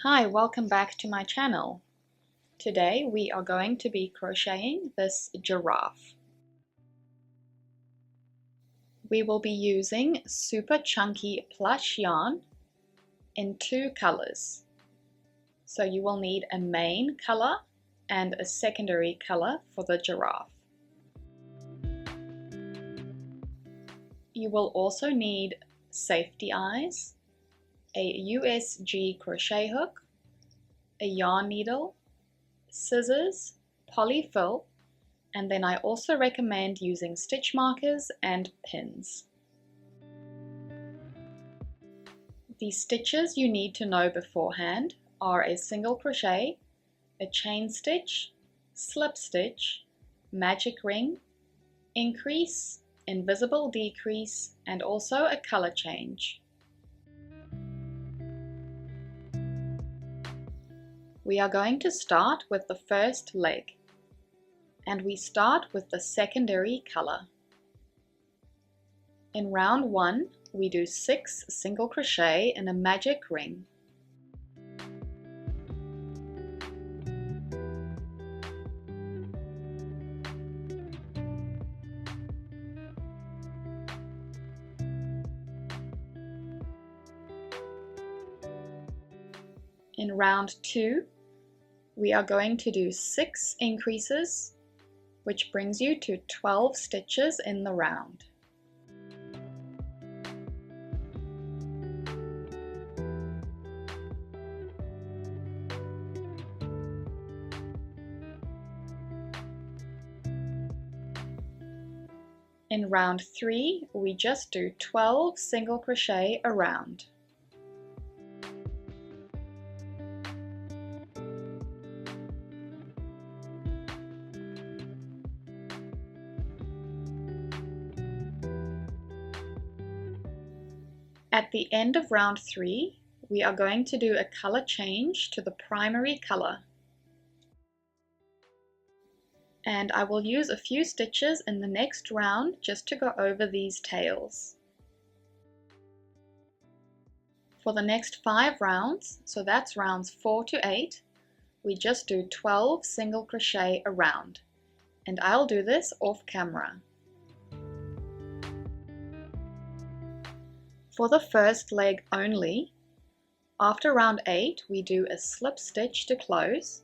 Hi, welcome back to my channel. Today we are going to be crocheting this giraffe. We will be using super chunky plush yarn in two colors. So you will need a main color and a secondary color for the giraffe. You will also need safety eyes, a USG crochet hook, a yarn needle, scissors, polyfill, and then I also recommend using stitch markers and pins. The stitches you need to know beforehand are a single crochet, a chain stitch, slip stitch, magic ring, increase, invisible decrease, and also a color change. We are going to start with the first leg, and we start with the secondary color. In round 1, we do 6 single crochet in a magic ring. In round 2, we are going to do 6 increases, which brings you to 12 stitches in the round. In round 3, we just do 12 single crochet around. At the end of round 3, we are going to do a color change to the primary color. And I will use a few stitches in the next round just to go over these tails. For the next 5 rounds, so that's rounds 4 to 8, we just do 12 single crochet around. And I'll do this off camera. For the first leg only, after round 8 we do a slip stitch to close,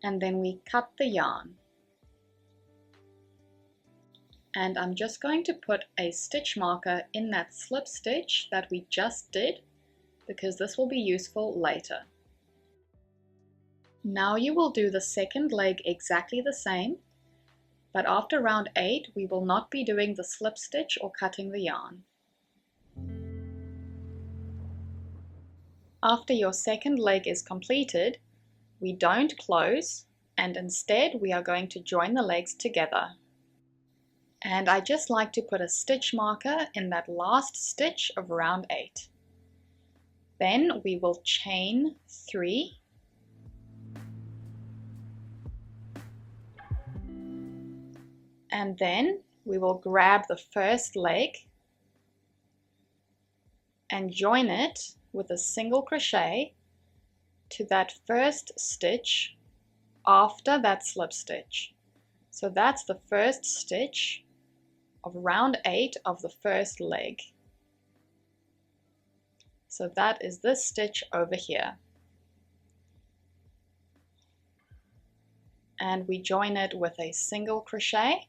and then we cut the yarn. And I'm just going to put a stitch marker in that slip stitch that we just did, because this will be useful later. Now you will do the second leg exactly the same, but after round 8 we will not be doing the slip stitch or cutting the yarn. After your second leg is completed, we don't close, and instead we are going to join the legs together. And I just like to put a stitch marker in that last stitch of round 8. Then we will chain 3, and then we will grab the first leg and join it with a single crochet to that first stitch after that slip stitch. So that's the first stitch of round 8 of the first leg. So that is this stitch over here. And we join it with a single crochet.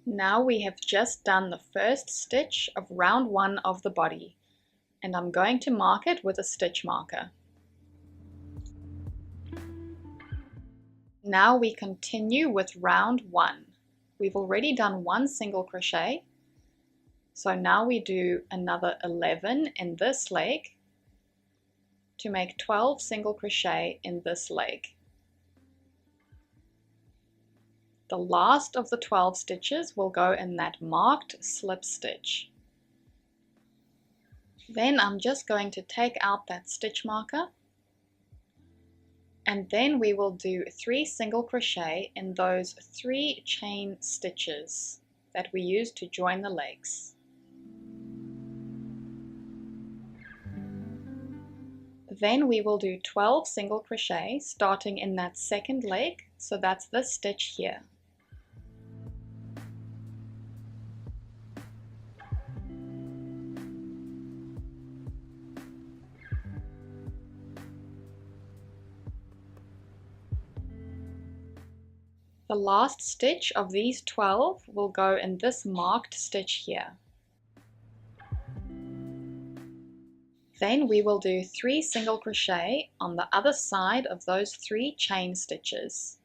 Now we have just done the first stitch of round 1 of the body, and I'm going to mark it with a stitch marker. Now we continue with round 1. We've already done 1 single crochet, so now we do another 11 in this leg to make 12 single crochet in this leg. The last of the 12 stitches will go in that marked slip stitch. Then I'm just going to take out that stitch marker, and then we will do 3 single crochet in those 3 chain stitches. that we use to join the legs. Then we will do 12 single crochet starting in that second leg, so that's this stitch here. The last stitch of these 12 will go in this marked stitch here. Then we will do 3 single crochet on the other side of those 3 chain stitches.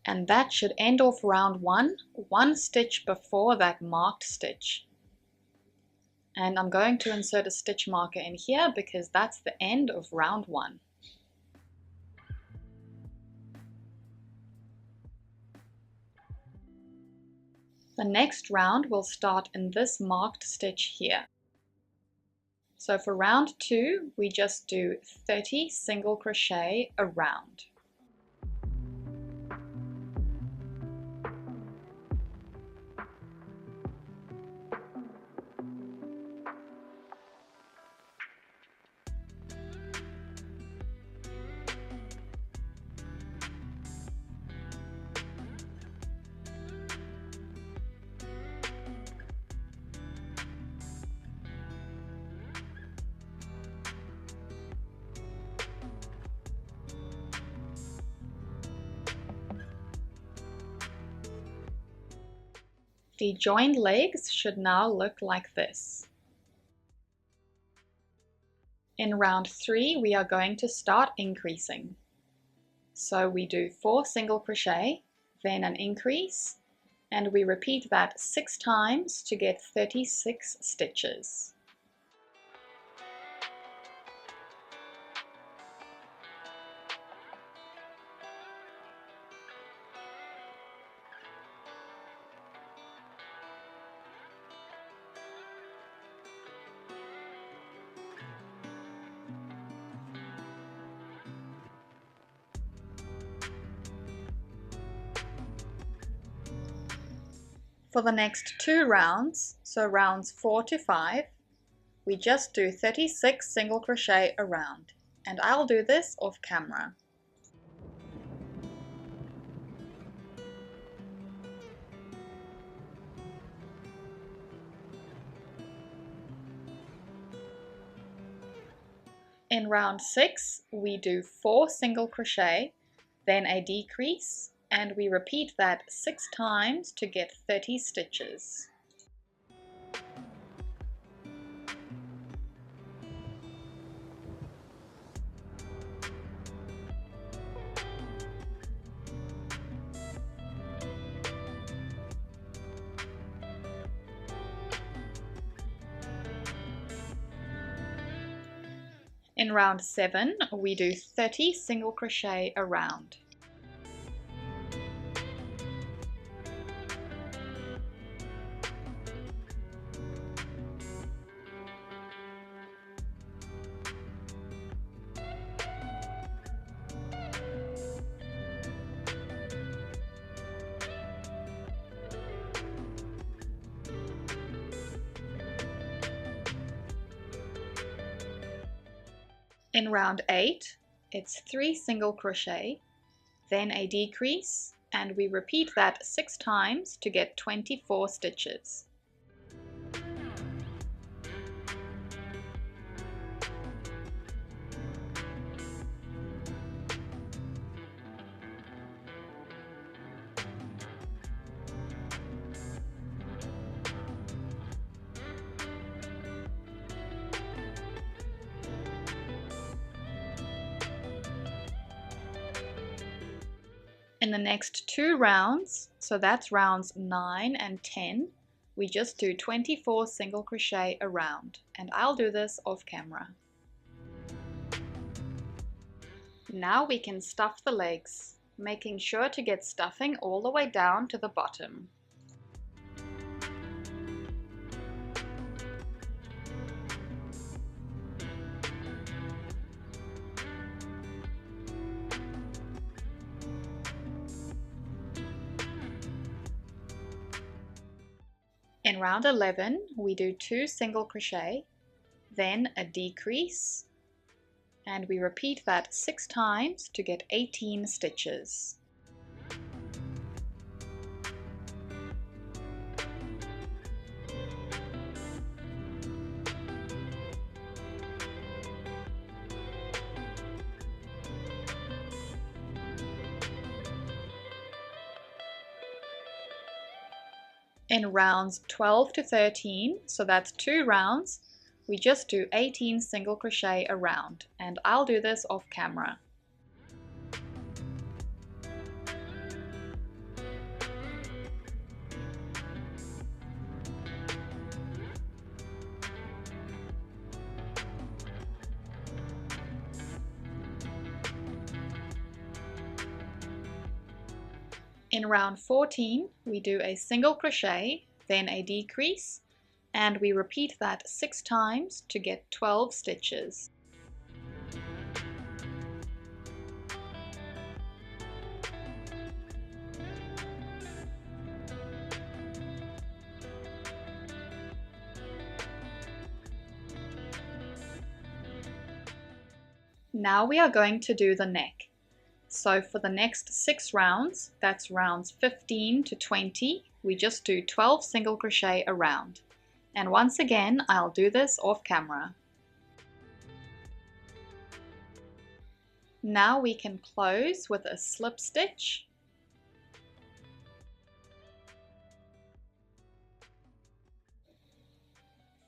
And that should end off round 1, 1 stitch before that marked stitch. And I'm going to insert a stitch marker in here because that's the end of round 1. The next round will start in this marked stitch here. So for round 2, we just do 30 single crochet around. The joined legs should now look like this. In round 3, we are going to start increasing. So we do 4 single crochet, then an increase, and we repeat that 6 times to get 36 stitches. For the next 2 rounds, so rounds 4 to 5, we just do 36 single crochet around, and I'll do this off camera. In round 6, we do 4 single crochet, then a decrease, and we repeat that 6 times to get 30 stitches. In round 7, we do 30 single crochet around. In round 8, it's 3 single crochet, then a decrease, and we repeat that 6 times to get 24 stitches. In the next 2 rounds, so that's rounds 9 and 10, we just do 24 single crochet around, and I'll do this off camera. Now we can stuff the legs, making sure to get stuffing all the way down to the bottom. In round 11, we do 2 single crochet, then a decrease, and we repeat that 6 times to get 18 stitches. In rounds 12 to 13, so that's 2 rounds, we just do 18 single crochet a round, and I'll do this off camera. In round 14, we do a single crochet, then a decrease, and we repeat that 6 times to get 12 stitches. Now we are going to do the neck. So for the next 6 rounds, that's rounds 15 to 20, we just do 12 single crochet a round. And once again, I'll do this off camera. Now we can close with a slip stitch.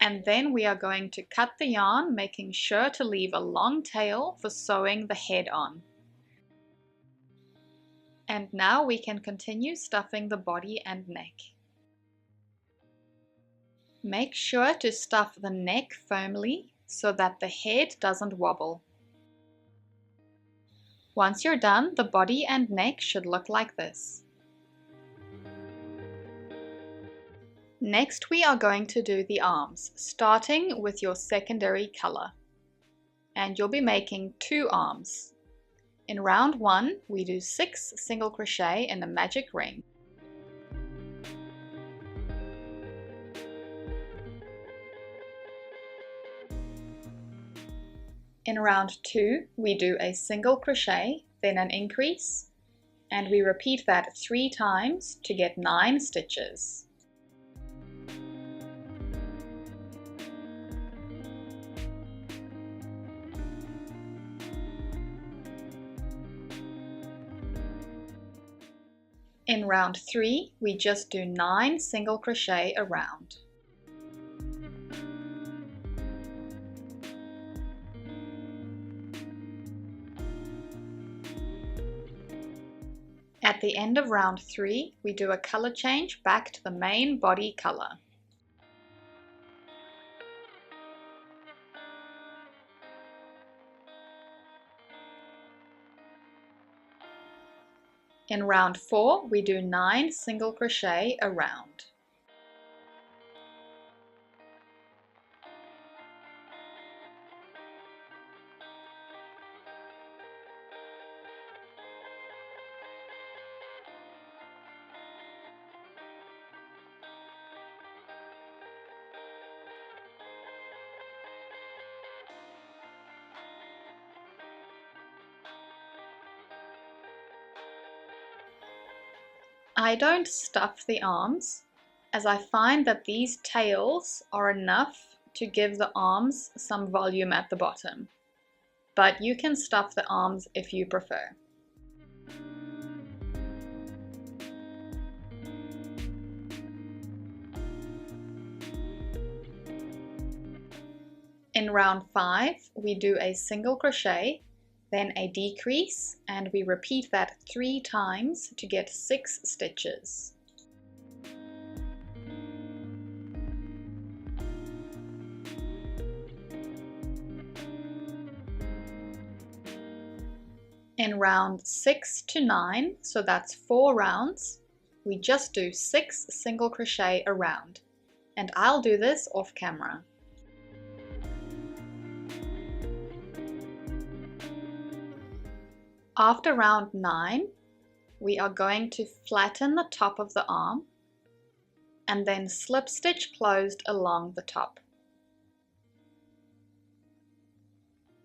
And then we are going to cut the yarn, making sure to leave a long tail for sewing the head on. And now we can continue stuffing the body and neck. Make sure to stuff the neck firmly so that the head doesn't wobble. Once you're done, the body and neck should look like this. Next we are going to do the arms, starting with your secondary color. And you'll be making 2 arms. In round 1, we do 6 single crochet in a magic ring. In round 2, we do a single crochet, then an increase, and we repeat that 3 times to get 9 stitches. In round 3, we just do 9 single crochet a round. At the end of round 3, we do a color change back to the main body color. In round 4, we do 9 single crochet a round. I don't stuff the arms, as I find that these tails are enough to give the arms some volume at the bottom, but you can stuff the arms if you prefer. In round 5, we do a single crochet, then a decrease, and we repeat that 3 times to get 6 stitches. In round 6 to 9, so that's 4 rounds, we just do 6 single crochet a round, and I'll do this off camera. After round 9, we are going to flatten the top of the arm, and then slip stitch closed along the top.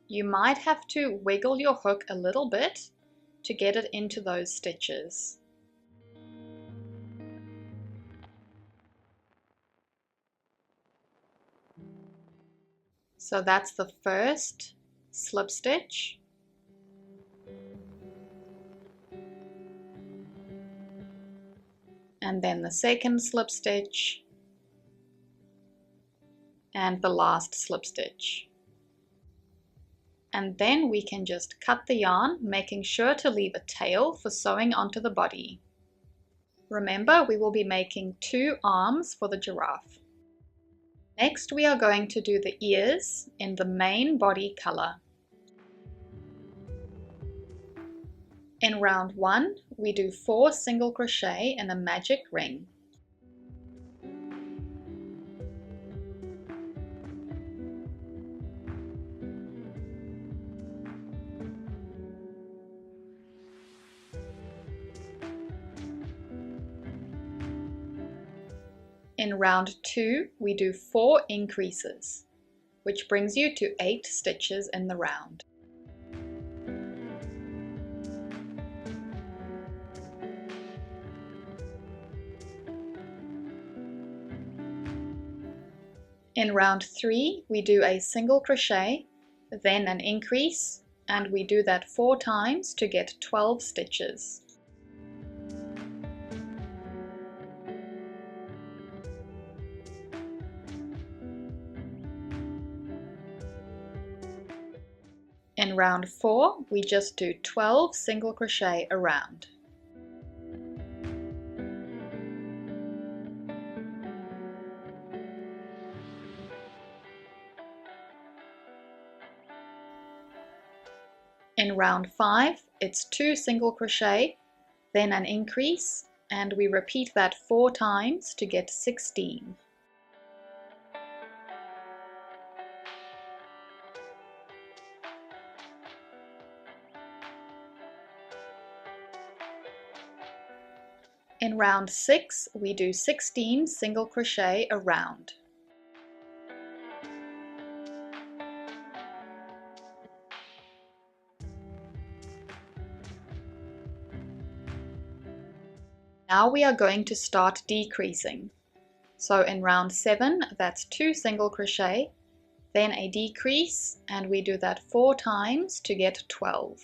You might have to wiggle your hook a little bit to get it into those stitches. So that's the first slip stitch. And then the second slip stitch. And the last slip stitch. And then we can just cut the yarn, making sure to leave a tail for sewing onto the body. Remember, we will be making 2 arms for the giraffe. Next, we are going to do the ears in the main body color. In round 1, we do 4 single crochet in a magic ring. In round 2, we do 4 increases, which brings you to 8 stitches in the round. In round 3, we do a single crochet, then an increase, and we do that 4 times to get 12 stitches. In round 4, we just do 12 single crochet around. In round 5, it's 2 single crochet, then an increase, and we repeat that 4 times to get 16. In round 6, we do 16 single crochet around. Now we are going to start decreasing. So in round 7, that's 2 single crochet, then a decrease, and we do that 4 times to get 12.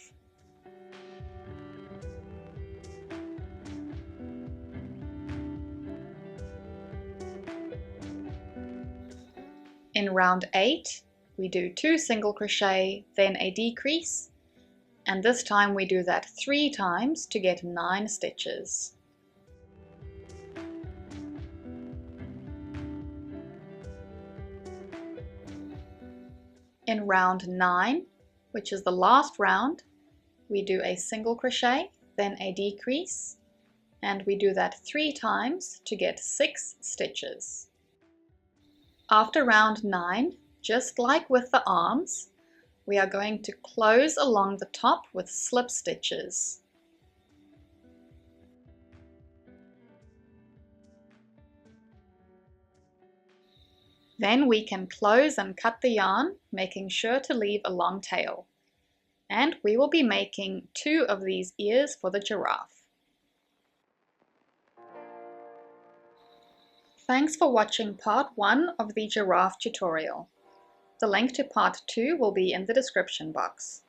In round 8, we do 2 single crochet, then a decrease, and this time we do that 3 times to get 9 stitches. In round 9, which is the last round, we do a single crochet, then a decrease, and we do that 3 times to get 6 stitches. After round 9, just like with the arms, we are going to close along the top with slip stitches. Then we can close and cut the yarn, making sure to leave a long tail. And we will be making 2 of these ears for the giraffe. Thanks for watching part 1 of the giraffe tutorial. The link to part 2 will be in the description box.